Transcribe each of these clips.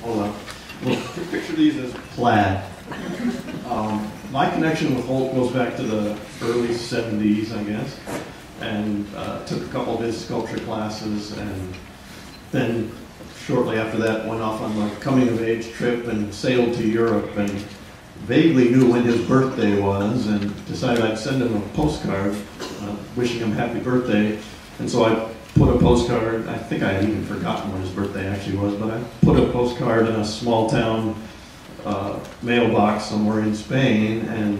Hold on. Well, picture these as plaid. My connection with Holt goes back to the early 70s, I guess, and took a couple of his sculpture classes, and then shortly after that went off on my coming-of-age trip and sailed to Europe, and vaguely knew when his birthday was, and decided I'd send him a postcard wishing him happy birthday. And so I put a postcard, I think I had even forgotten when his birthday actually was, but I put a postcard in a small town mailbox somewhere in Spain, and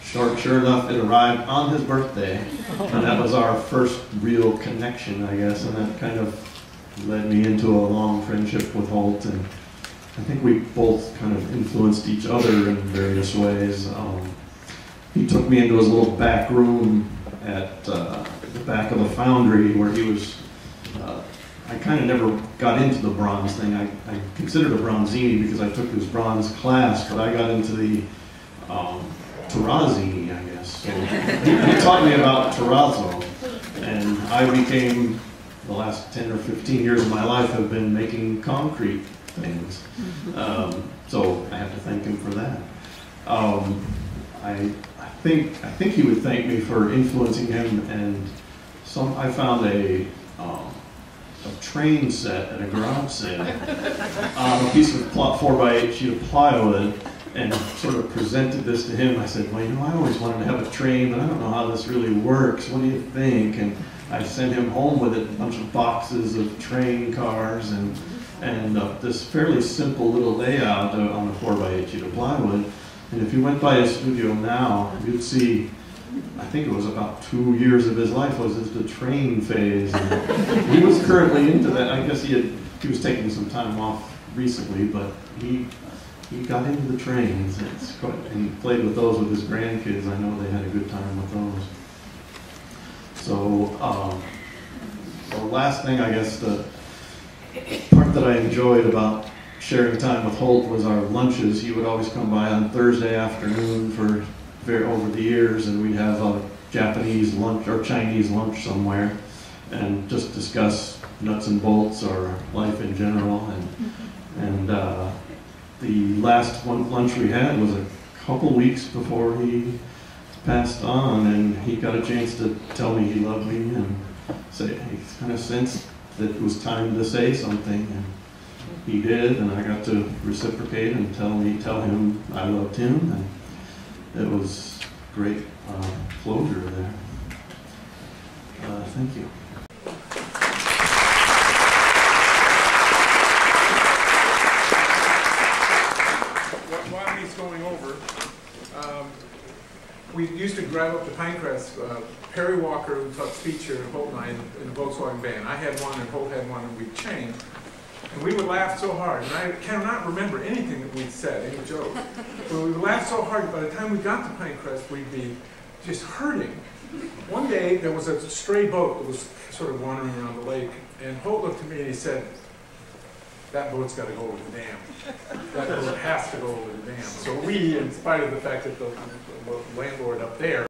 sure enough, it arrived on his birthday. And that was our first real connection, I guess, and that kind of led me into a long friendship with Holt. And I think we both kind of influenced each other in various ways. He took me into his little back room at the back of the foundry where he was, I kind of never got into the bronze thing. I considered a bronzini because I took his bronze class, but I got into the terrazzini, I guess. So he taught me about terrazzo, and I became, the last 10 or 15 years of my life have been making concrete things. So I have to thank him for that. I think he would thank me for influencing him, and I found a train set at a garage sale on a piece of 4x8 sheet of plywood, and sort of presented this to him. I said, well, you know, I always wanted to have a train, but I don't know how this really works. What do you think? And I sent him home with it, a bunch of boxes of train cars, and this fairly simple little layout on a 4x8 sheet of plywood. And if you went by his studio now, you'd see, I think it was about 2 years of his life was the train phase. And he was currently into that. I guess he was taking some time off recently, but he got into the trains. And he played with those with his grandkids. I know they had a good time with those. So the last thing, I guess, the part that I enjoyed about sharing time with Holt was our lunches. He would always come by on Thursday afternoon for over the years, and we'd have a Japanese lunch or Chinese lunch somewhere and just discuss nuts and bolts or life in general. And the last lunch we had was a couple weeks before he passed on, and he got a chance to tell me he loved me and say, he kind of sensed that it was time to say something, and he did, and I got to reciprocate and tell him I loved him, and it was great closure there. Thank you. While he's going over, we used to drive up to Pinecrest. Perry Walker, who taught speech here, Holt and I, in the Volkswagen van. I had one, and Holt had one, and we'd chain. And we would laugh so hard, and I cannot remember anything that we'd said, any joke. But we would laugh so hard, by the time we got to Pinecrest, we'd be just hurting. One day, there was a stray boat that was sort of wandering around the lake, and Holt looked at me and he said, that boat's got to go over the dam. That boat has to go over the dam. So we, in spite of the fact that the landlord up there